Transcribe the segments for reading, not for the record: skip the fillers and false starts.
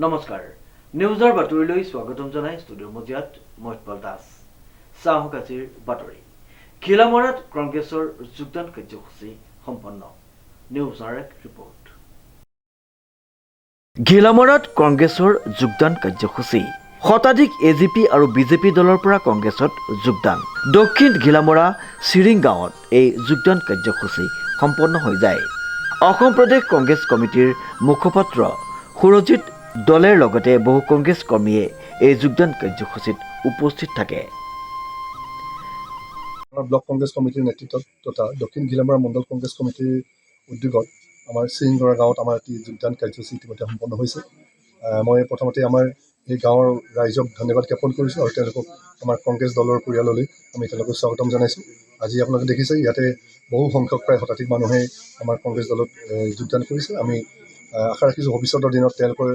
নমস্কাৰ নিউজৰ বাতৰিলৈ স্বাগতম জনাই ষ্টুডিঅ' মজিয়াত মহিতপাল দাস চাহক আজিৰ বাতৰি ঘিলামৰাত কংগ্ৰেছৰ যোগদান কাৰ্যসূচী সম্পন্ন নিউজৰ এক ৰিপৰ্ট ঘিলামৰাত কংগ্ৰেছৰ যোগদান কাৰ্যসূচী শতাধিক এজিপি আৰু বিজেপি দলৰ পৰা কংগ্ৰেছত যোগদান দক্ষিণ ঘিলামৰা চিৰিং গাঁৱত এই যোগদান কাৰ্যসূচী সম্পন্ন হৈ যায় অসম প্ৰদেশ কংগ্ৰেছ কমিটিৰ মুখপাত্ৰ সুৰজিত দলেৰ লগতে বহু কংগ্ৰেছ কৰ্মীয়ে এই যোগদান কাৰ্যসূচীত উপস্থিত থাকে ব্লক কংগ্ৰেছ কমিটিৰ নেতৃত্বত তথা দক্ষিণ ঘিলামৰা মণ্ডল কংগ্ৰেছ কমিটিৰ উদ্যোগত আমাৰ চিৰিংগৰা গাঁৱত আমাৰ এটি যোগদান কাৰ্যসূচী ইতিমধ্যে সম্পন্ন হৈছে মই প্ৰথমতে আমাৰ এই গাঁৱৰ ৰাইজক ধন্যবাদ জ্ঞাপন কৰিছোঁ আৰু তেওঁলোকক আমাৰ কংগ্ৰেছ দলৰ পৰিয়াললৈ আমি তেওঁলোকক স্বাগতম জনাইছোঁ আজি আপোনালোকে দেখিছে ইয়াতে বহু সংখ্যক প্ৰায় শতাধিক মানুহে আমাৰ কংগ্ৰেছ দলত যোগদান কৰিছে আমি আশা ৰাখিছোঁ ভৱিষ্যতৰ দিনত তেওঁলোকৰ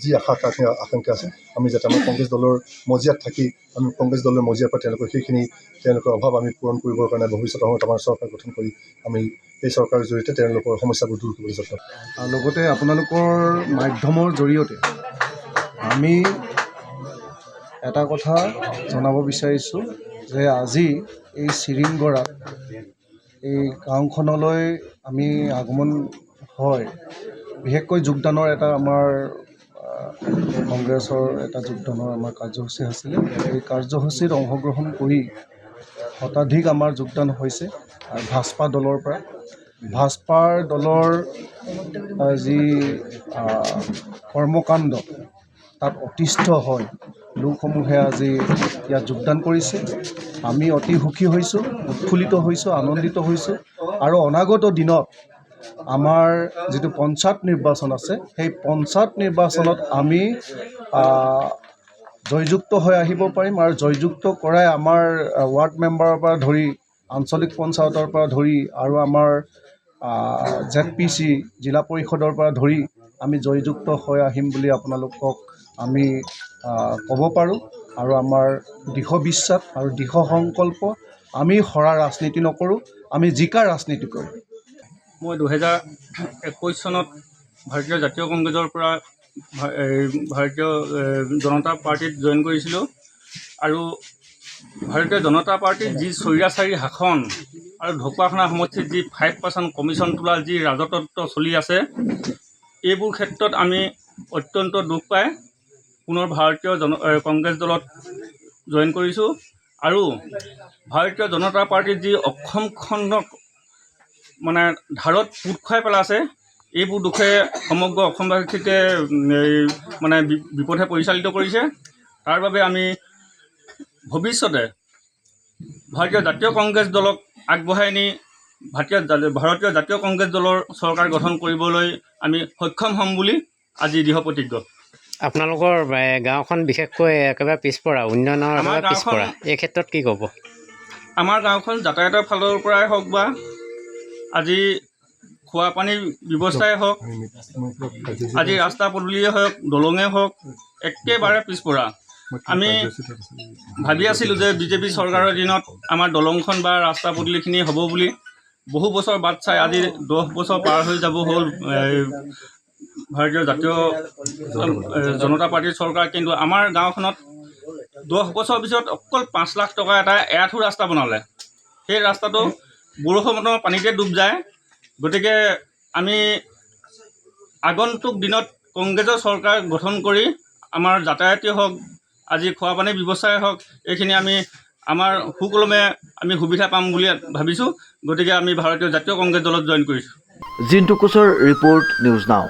যি আকাংক্ষা আছে আমি যাতে আমাৰ কংগ্ৰেছ দলৰ মজিয়াত থাকি আমি কংগ্ৰেছ দলৰ মজিয়াৰ পৰা তেওঁলোকৰ অভাৱ আমি পূৰণ কৰিবৰ কাৰণে ভৱিষ্যতৰ সময়ত আমাৰ চৰকাৰ গঠন কৰি আমি এই চৰকাৰৰ জৰিয়তে তেওঁলোকৰ সমস্যাবোৰ দূৰ কৰিবলৈ যত্ন আৰু লগতে আপোনালোকৰ মাধ্যমৰ জৰিয়তে আমি এটা কথা জনাব বিচাৰিছোঁ যে আজি এই চিৰিংগৰা এই গাঁওখনলৈ আমি আগমন হয় বিশেষকৈ যোগদানৰ এটা আমাৰ কংগ্ৰেছৰ এটা যোগদানৰ আমাৰ কাৰ্যসূচী আছিলে এই কাৰ্যসূচীত অংশগ্ৰহণ কৰি শতাধিক আমাৰ যোগদান হৈছে আৰু ভাজপা দলৰ পৰা ভাজপাৰ দলৰ যি কৰ্মকাণ্ড তাত অতিষ্ঠ হয় লোকসমূহে আজি ইয়াত যোগদান কৰিছে আমি অতি সুখী হৈছোঁ উৎফুল্লিত হৈছোঁ আনন্দিত হৈছোঁ আৰু অনাগত দিনত আমাৰ যিটো পঞ্চায়ত নিৰ্বাচন আছে সেই পঞ্চায়ত নিৰ্বাচনত আমি জয়যুক্ত হৈ আহিব পাৰিম আৰু জয়যুক্ত কৰাই আমাৰ ৱাৰ্ড মেম্বাৰৰ পৰা ধৰি আঞ্চলিক পঞ্চায়তৰ পৰা ধৰি আৰু আমাৰ ZPC জিলা পৰিষদৰ পৰা ধৰি আমি জয়যুক্ত হৈ আহিম বুলি আপোনালোকক আমি ক'ব পাৰোঁ আৰু আমাৰ দৃঢ় বিশ্বাস আৰু দৃঢ় সংকল্প আমি হৰা ৰাজনীতি নকৰোঁ আমি জিকা ৰাজনীতি কৰোঁ মই 2021 চনত ভাৰতীয় জাতীয় কংগ্ৰেছৰ পৰা ভাৰতীয় জনতা পাৰ্টিত জইন কৰিছিলোঁ আৰু ভাৰতীয় জনতা পাৰ্টিৰ যি স্বৈৰাচাৰী শাসন আৰু ঢকুৱাখানা সমষ্টিত যি 5% কমিশ্যন তোলা যি ৰাজতন্ত্ৰ চলি আছে এইবোৰ ক্ষেত্ৰত আমি অত্যন্ত দুখ পাই পুনৰ ভাৰতীয় কংগ্ৰেছ দলত জইন কৰিছোঁ আৰু ভাৰতীয় জনতা পাৰ্টিৰ যি অসমখনক মানে ধাৰত পোত খুৱাই পেলাইছে এইবোৰ দুখে সমগ্ৰ অসমবাসীকে মানে বিপথে পৰিচালিত কৰিছে তাৰ বাবে আমি ভৱিষ্যতে ভাৰতীয় জাতীয় কংগ্ৰেছ দলক আগবঢ়াই নি ভাৰতীয় জাতীয় কংগ্ৰেছ দলৰ চৰকাৰ গঠন কৰিবলৈ আমি সক্ষম হ'ম বুলি আজি দৃঢ় প্ৰতিজ্ঞ আপোনালোকৰ গাঁওখন বিশেষকৈ একেবাৰে পিছপৰা উন্নয়নৰ পিছপৰা এই ক্ষেত্ৰত কি ক'ব আমাৰ গাঁওখন যাতায়াতৰ ফালৰ পৰাই হওক বা আজি খোৱা পানীৰ ব্যৱস্থাই হওক আজি ৰাস্তা পদূলিয়ে হওক দলঙে হওক একেবাৰে পিছপৰা আমি ভাবি আছিলোঁ যে বিজেপি চৰকাৰৰ দিনত আমাৰ দলংখন বা ৰাস্তা পদূলিখিনি হ'ব বুলি বহু বছৰ বাট চাই আজি 10 বছৰ পাৰ হৈ যাব হ'ল ভাৰতীয় জাতীয় জনতা পাৰ্টিৰ চৰকাৰ কিন্তু আমাৰ গাঁওখনত 10 বছৰৰ পিছত অকল 5 লাখ টকা এটা এআঁঠু ৰাস্তা বনালে সেই ৰাস্তাটো বৰষুণৰ পানীতে ডুব যায় গতিকে আমি আগন্তুক দিনত কংগ্ৰেছৰ চৰকাৰ গঠন কৰি আমাৰ যাতায়াতেই হওক আজি খোৱা পানীৰ ব্যৱস্থাই হওক এইখিনি আমি আমাৰ সুকলমে আমি সুবিধা পাম বুলি ভাবিছোঁ গতিকে আমি ভাৰতীয় জাতীয় কংগ্ৰেছ দলত জইন কৰিছোঁ জিন্তু কোচৰ ৰিপৰ্ট নিউজ নাও